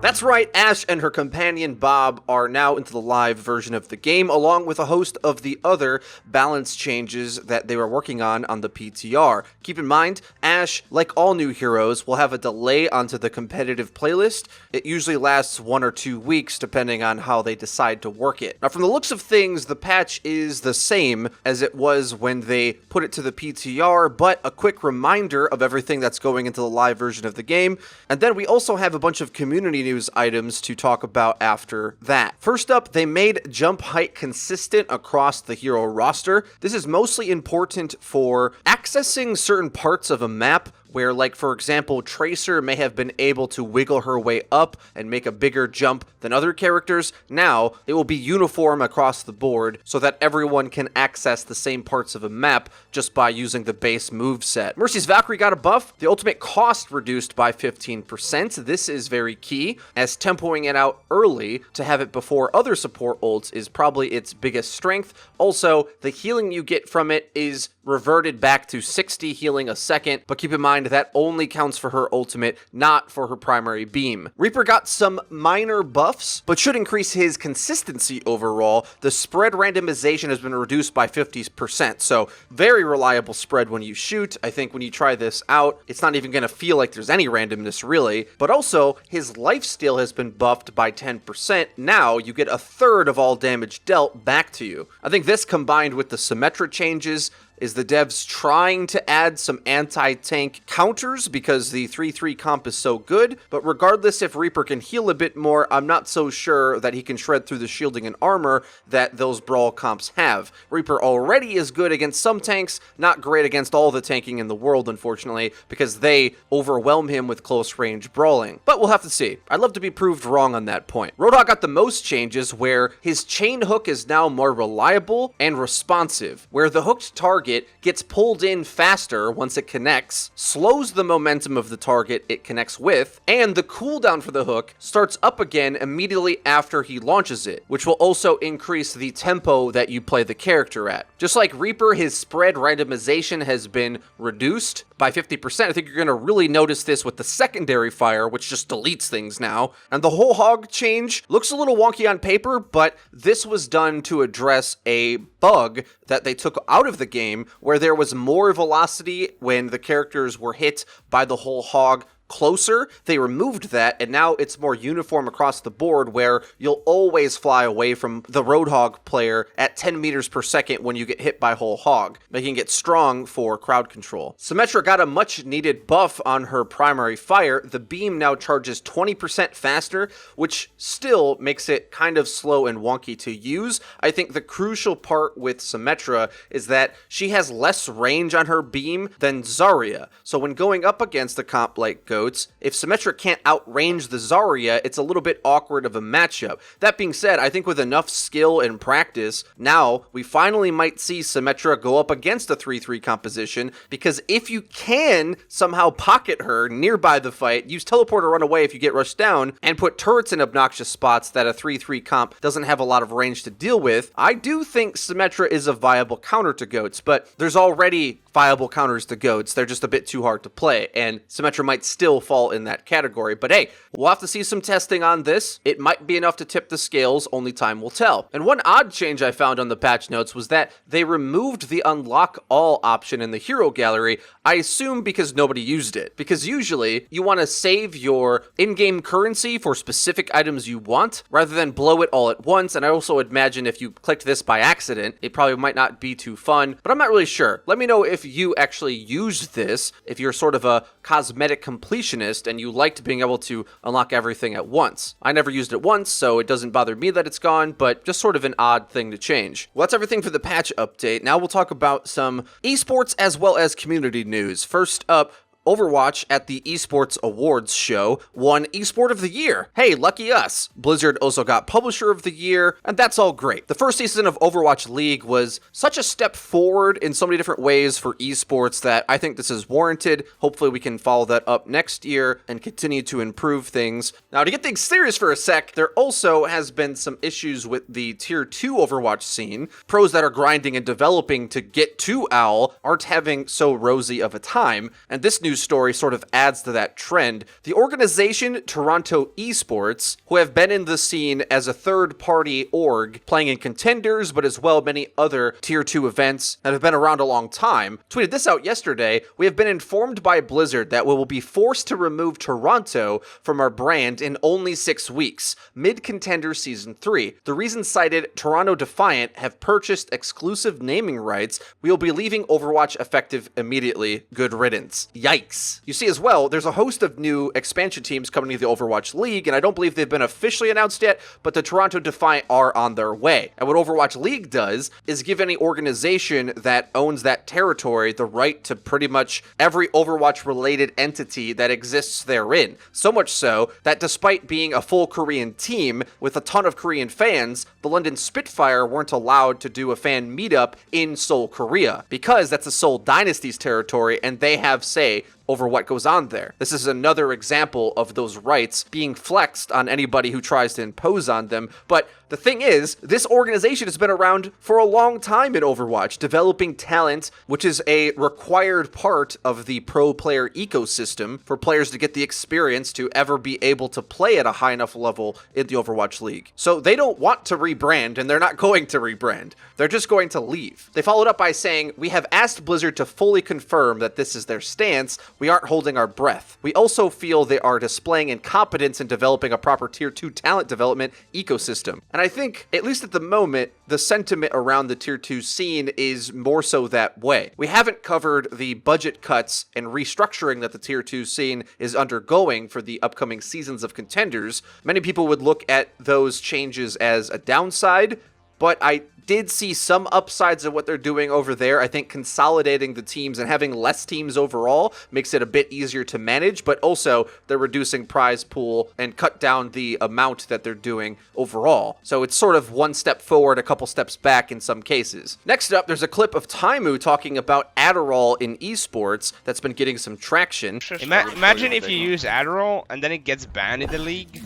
That's right, Ashe and her companion Bob are now into the live version of the game, along with a host of the other balance changes that they were working on the PTR. Keep in mind, Ashe, like all new heroes, will have a delay onto the competitive playlist. It usually lasts 1 or 2 weeks, depending on how they decide to work it. Now, from the looks of things, the patch is the same as it was when they put it to the PTR, but a quick reminder of everything that's going into the live version of the game. And then we also have a bunch of community news items to talk about after that. First up, they made jump height consistent across the hero roster. This is mostly important for accessing certain parts of a map where, like, for example, Tracer may have been able to wiggle her way up and make a bigger jump than other characters. Now, it will be uniform across the board so that everyone can access the same parts of a map just by using the base moveset. Mercy's Valkyrie got a buff, the ultimate cost reduced by 15%. This is very key, as tempoing it out early to have it before other support ults is probably its biggest strength. Also, the healing you get from it is reverted back to 60 healing a second, but keep in mind that only counts for her ultimate, not for her primary beam. Reaper got some minor buffs, but should increase his consistency overall. The spread randomization has been reduced by 50%, so very reliable spread when you shoot. I think when you try this out, it's not even going to feel like there's any randomness really, but also his lifesteal has been buffed by 10%. Now you get a third of all damage dealt back to you. I think this combined with the Symmetra changes is the devs trying to add some anti-tank counters because the 3-3 comp is so good, but regardless if Reaper can heal a bit more, I'm not so sure that he can shred through the shielding and armor that those brawl comps have. Reaper already is good against some tanks, not great against all the tanking in the world, unfortunately, because they overwhelm him with close-range brawling. But we'll have to see. I'd love to be proved wrong on that point. Roadhog got the most changes, where his chain hook is now more reliable and responsive, where the hooked target gets pulled in faster once it connects, slows the momentum of the target it connects with, and the cooldown for the hook starts up again immediately after he launches it, which will also increase the tempo that you play the character at. Just like Reaper, his spread randomization has been reduced by 50%. I think you're going to really notice this with the secondary fire, which just deletes things now. And the whole hog change looks a little wonky on paper, but this was done to address a bug that they took out of the game where there was more velocity when the characters were hit by the whole hog closer. They removed that, and now it's more uniform across the board where you'll always fly away from the Roadhog player at 10 meters per second when you get hit by whole hog, making it strong for crowd control. Symmetra got a much needed buff on her primary fire. The beam now charges 20% faster, which still makes it kind of slow and wonky to use. I think the crucial part with Symmetra is that she has less range on her beam than Zarya. So when going up against a comp like Goats, if Symmetra can't outrange the Zarya, it's a little bit awkward of a matchup. That being said, I think with enough skill and practice, now we finally might see Symmetra go up against a 3-3 composition, because if you can somehow pocket her nearby the fight, use teleport to run away if you get rushed down, and put turrets in obnoxious spots that a 3-3 comp doesn't have a lot of range to deal with, I do think Symmetra is a viable counter to Goats, but there's already viable counters to Goats. They're just a bit too hard to play, and Symmetra might still fall in that category. But hey, we'll have to see some testing on this. It might be enough to tip the scales, only time will tell. And one odd change I found on the patch notes was that they removed the unlock all option in the hero gallery, I assume because nobody used it. Because usually, you want to save your in-game currency for specific items you want, rather than blow it all at once. And I also imagine if you clicked this by accident, it probably might not be too fun, but I'm not really sure. Let me know if you actually used this, if you're sort of a cosmetic completionist and you liked being able to unlock everything at once. I never used it once, so it doesn't bother me that it's gone, but just sort of an odd thing to change. Well, that's everything for the patch update. Now we'll talk about some esports as well as community news. First up, Overwatch at the Esports Awards show won Esport of the Year. Hey, lucky us. Blizzard also got Publisher of the Year, and that's all great. The first season of Overwatch League was such a step forward in so many different ways for esports that I think this is warranted. Hopefully we can follow that up next year and continue to improve things. Now, to get things serious for a sec, there also has been some issues with the Tier 2 Overwatch scene. Pros that are grinding and developing to get to OWL aren't having so rosy of a time, and this news news story sort of adds to that trend. The organization Toronto Esports, who have been in the scene as a third-party org, playing in contenders, but as well many other Tier 2 events that have been around a long time, tweeted this out yesterday. We have been informed by Blizzard that we will be forced to remove Toronto from our brand in only 6 weeks, mid-contender Season 3. The reason cited, Toronto Defiant have purchased exclusive naming rights. We will be leaving Overwatch effective immediately. Good riddance. Yikes. You see as well, there's a host of new expansion teams coming to the Overwatch League, and I don't believe they've been officially announced yet, but the Toronto Defiant are on their way. And what Overwatch League does is give any organization that owns that territory the right to pretty much every Overwatch-related entity that exists therein. So much so that despite being a full Korean team with a ton of Korean fans, the London Spitfire weren't allowed to do a fan meetup in Seoul, Korea, because that's a Seoul Dynasty's territory and they have say over what goes on there. This is another example of those rights being flexed on anybody who tries to impose on them. But the thing is, this organization has been around for a long time in Overwatch, developing talent, which is a required part of the pro player ecosystem for players to get the experience to ever be able to play at a high enough level in the Overwatch League. So they don't want to rebrand, and they're not going to rebrand. They're just going to leave. They followed up by saying, "We have asked Blizzard to fully confirm that this is their stance. We aren't holding our breath. We also feel they are displaying incompetence in developing a proper Tier 2 talent development ecosystem." And I think, at least at the moment, the sentiment around the Tier 2 scene is more so that way. We haven't covered the budget cuts and restructuring that the Tier 2 scene is undergoing for the upcoming seasons of contenders. Many people would look at those changes as a downside, but I did see some upsides of what they're doing over there. I think consolidating the teams and having less teams overall makes it a bit easier to manage, but also they're reducing prize pool and cut down the amount that they're doing overall. So it's sort of one step forward, a couple steps back in some cases. Next up, there's a clip of Taimou talking about Adderall in esports that's been getting some traction. Imagine if you use Adderall and then it gets banned in the league,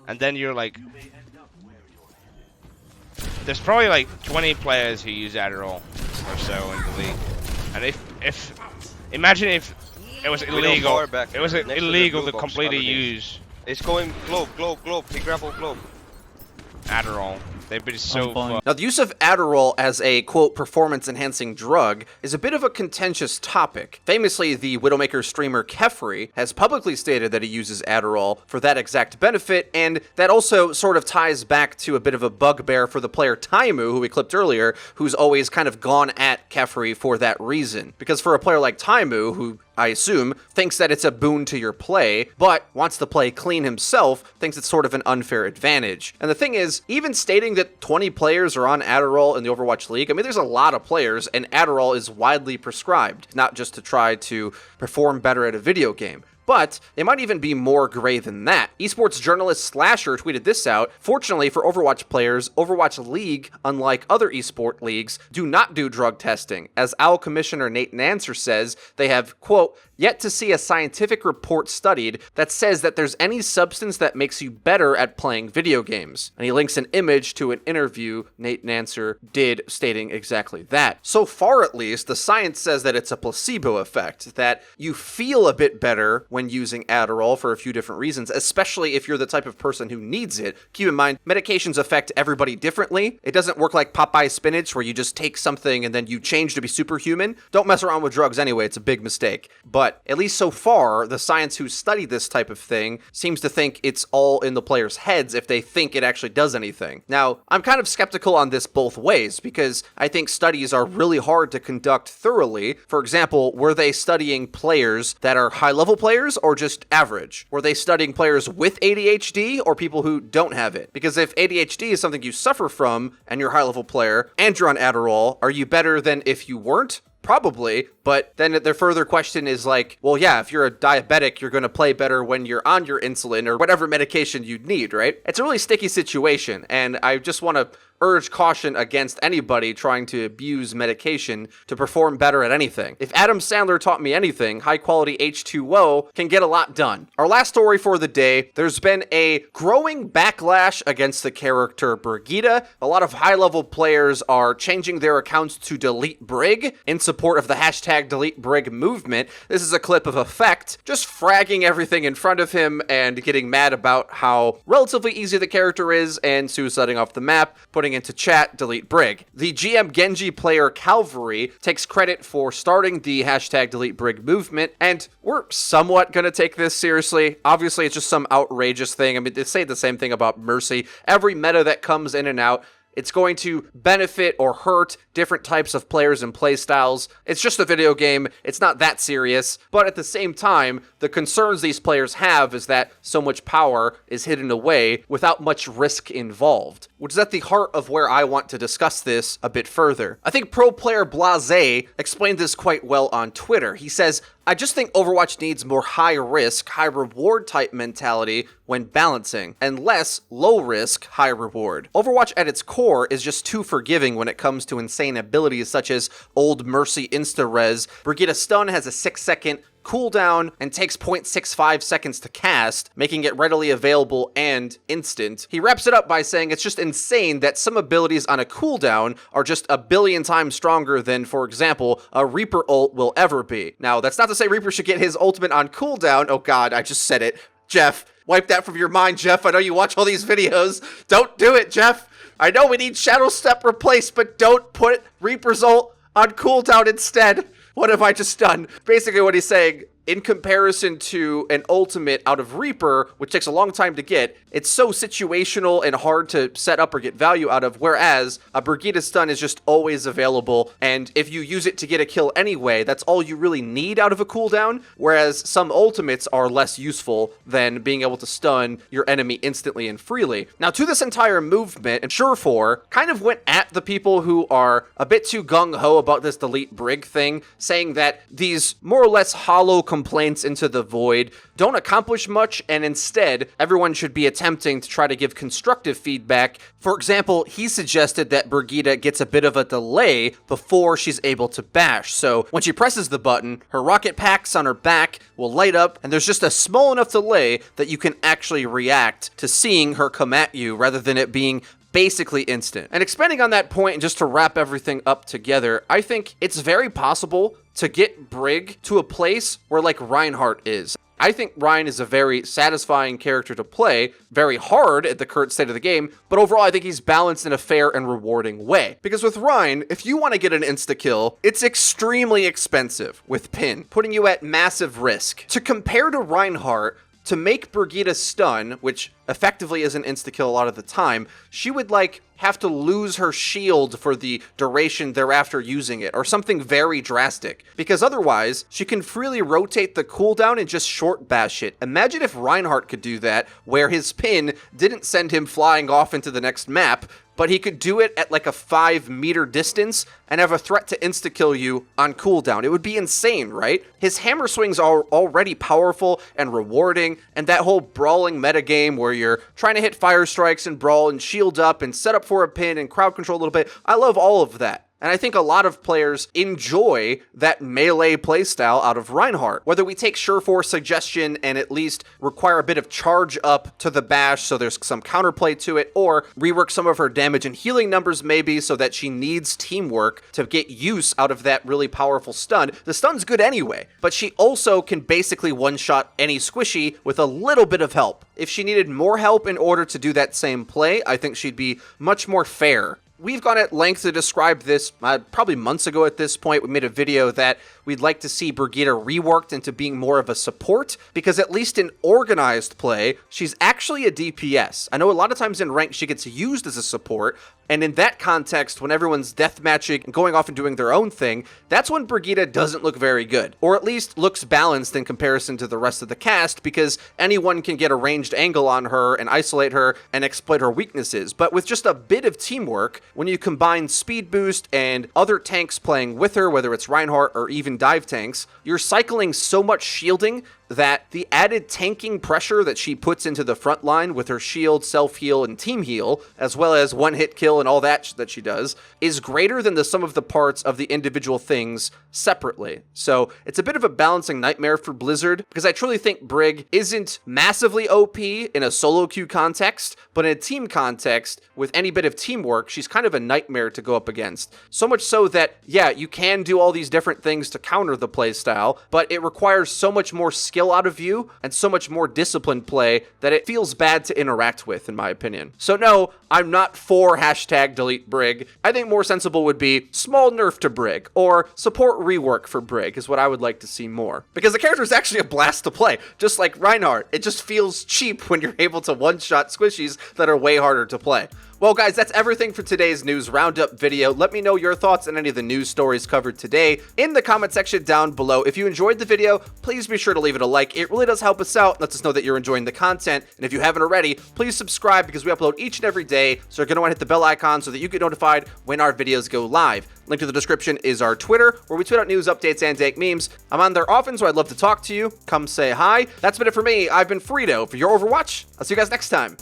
and then you're like, there's probably like 20 players who use Adderall or so in the league, and imagine if it was illegal. It was illegal to completely use. It's going globe. He grappled globe. Adderall. They've been so fun. Now, the use of Adderall as a, quote, performance-enhancing drug is a bit of a contentious topic. Famously, the Widowmaker streamer Kefri has publicly stated that he uses Adderall for that exact benefit, and that also sort of ties back to a bit of a bugbear for the player Taimou, who we clipped earlier, who's always kind of gone at Kefri for that reason. Because for a player like Taimou, who I assume, thinks that it's a boon to your play, but wants to play clean himself, thinks it's sort of an unfair advantage. And the thing is, even stating that 20 players are on Adderall in the Overwatch League, I mean, there's a lot of players, and Adderall is widely prescribed, not just to try to perform better at a video game. But they might even be more gray than that. Esports journalist Slasher tweeted this out. Fortunately for Overwatch players, Overwatch League, unlike other esport leagues, do not do drug testing. As OWL Commissioner Nate Nanzer says, they have, quote, yet to see a scientific report studied that says that there's any substance that makes you better at playing video games. And he links an image to an interview Nate Nanzer did stating exactly that. So far, at least, the science says that it's a placebo effect, that you feel a bit better when using Adderall for a few different reasons, especially if you're the type of person who needs it. Keep in mind, medications affect everybody differently. It doesn't work like Popeye spinach where you just take something and then you change to be superhuman. Don't mess around with drugs anyway, it's a big mistake. But at least so far, the science who study this type of thing seems to think it's all in the players' heads if they think it actually does anything. Now, I'm kind of skeptical on this both ways because I think studies are really hard to conduct thoroughly. For example, were they studying players that are high-level players or just average? Were they studying players with ADHD or people who don't have it? Because if ADHD is something you suffer from and you're a high-level player and you're on Adderall, are you better than if you weren't? Probably, but then their further question is like, well, yeah, if you're a diabetic, you're going to play better when you're on your insulin or whatever medication you need, right? It's a really sticky situation, and I just want to urge caution against anybody trying to abuse medication to perform better at anything. If Adam Sandler taught me anything, high-quality H2O can get a lot done. Our last story for the day, there's been a growing backlash against the character Brigitte. A lot of high-level players are changing their accounts to DELETEBRIG in support of the hashtag DELETEBRIG movement. This is a clip of Effect just fragging everything in front of him and getting mad about how relatively easy the character is and suiciding off the map, putting into chat DELETEBRIG. The GM Genji player Calvary takes credit for starting the hashtag DELETEBRIG movement, and we're somewhat gonna take this seriously. Obviously, it's just some outrageous thing. I mean, they say the same thing about Mercy. Every meta that comes in and out, it's going to benefit or hurt different types of players and playstyles. It's just a video game. It's not that serious. But at the same time, the concerns these players have is that so much power is hidden away without much risk involved, which is at the heart of where I want to discuss this a bit further. I think pro player Blase explained this quite well on Twitter. He says, I just think Overwatch needs more high-risk, high-reward type mentality when balancing, and less low-risk, high-reward. Overwatch at its core is just too forgiving when it comes to insane abilities such as Old Mercy Insta-Res. Brigitte Stun has a 6-second cooldown and takes 0.65 seconds to cast, making it readily available and instant. He wraps it up by saying it's just insane that some abilities on a cooldown are just a billion times stronger than, for example, a Reaper ult will ever be. Now, that's not to say Reaper should get his ultimate on cooldown. Oh god, I just said it. Jeff, wipe that from your mind, Jeff. I know you watch all these videos. Don't do it, Jeff. I know we need Shadow Step replaced, but don't put Reaper's ult on cooldown instead. What have I just done? Basically what he's saying, in comparison to an ultimate out of Reaper, which takes a long time to get, it's so situational and hard to set up or get value out of, whereas a Brigitte Stun is just always available, and if you use it to get a kill anyway, that's all you really need out of a cooldown, whereas some ultimates are less useful than being able to stun your enemy instantly and freely. Now, to this entire movement, and Surefour kind of went at the people who are a bit too gung-ho about this DELETEBRIG thing, saying that these more or less hollow complaints into the void don't accomplish much, and instead, everyone should be attempting to try to give constructive feedback. For example, he suggested that Brigitte gets a bit of a delay before she's able to bash. So when she presses the button, her rocket packs on her back will light up, and there's just a small enough delay that you can actually react to seeing her come at you rather than it being basically instant. And expanding on that point, and just to wrap everything up together, I think it's very possible to get Brig to a place where like Reinhardt is. I think Ryan is a very satisfying character to play, very hard at the current state of the game, but overall I think he's balanced in a fair and rewarding way. Because with Ryan, if you want to get an insta-kill, it's extremely expensive with Pin, putting you at massive risk. To compare to Reinhardt, to make Brigitte stun, which effectively is an insta-kill a lot of the time, she would like have to lose her shield for the duration thereafter using it, or something very drastic, because otherwise she can freely rotate the cooldown and just short bash it. Imagine if Reinhardt could do that, where his pin didn't send him flying off into the next map, but he could do it at like a 5-meter distance and have a threat to insta-kill you on cooldown. It would be insane, right? His hammer swings are already powerful and rewarding, and that whole brawling metagame where you're trying to hit fire strikes and brawl and shield up and set up for a pin and crowd control a little bit, I love all of that. And I think a lot of players enjoy that melee playstyle out of Reinhardt. Whether we take Surefour's suggestion and at least require a bit of charge up to the bash so there's some counterplay to it, or rework some of her damage and healing numbers maybe so that she needs teamwork to get use out of that really powerful stun. The stun's good anyway, but she also can basically one-shot any squishy with a little bit of help. If she needed more help in order to do that same play, I think she'd be much more fair. We've gone at length to describe this probably months ago at this point. We made a video that we'd like to see Brigitte reworked into being more of a support, because at least in organized play, she's actually a DPS. I know a lot of times in rank she gets used as a support, and in that context, when everyone's deathmatching and going off and doing their own thing, that's when Brigitte doesn't look very good, or at least looks balanced in comparison to the rest of the cast, because anyone can get a ranged angle on her and isolate her and exploit her weaknesses. But with just a bit of teamwork, when you combine speed boost and other tanks playing with her, whether it's Reinhardt or even dive tanks, you're cycling so much shielding that the added tanking pressure that she puts into the front line with her shield, self-heal, and team heal, as well as one-hit kill and all that that she does, is greater than the sum of the parts of the individual things separately. So it's a bit of a balancing nightmare for Blizzard, because I truly think Brig isn't massively OP in a solo queue context, but in a team context, with any bit of teamwork, she's kind of a nightmare to go up against. So much so that, yeah, you can do all these different things to counter the playstyle, but it requires so much more skill out of you and so much more disciplined play that it feels bad to interact with, in my opinion. So no, I'm not for #delete Brig. I think more sensible would be small nerf to Brig, or support rework for Brig is what I would like to see more. Because the character is actually a blast to play. Just like Reinhardt, it just feels cheap when you're able to one-shot squishies that are way harder to play. Well, guys, that's everything for today's news roundup video. Let me know your thoughts on any of the news stories covered today in the comment section down below. If you enjoyed the video, please be sure to leave it a like. It really does help us out, lets us know that you're enjoying the content. And if you haven't already, please subscribe, because we upload each and every day. So you're going to want to hit the bell icon so that you get notified when our videos go live. Link to the description is our Twitter, where we tweet out news, updates, and dank memes. I'm on there often, so I'd love to talk to you. Come say hi. That's been it for me. I've been Frito for your Overwatch. I'll see you guys next time.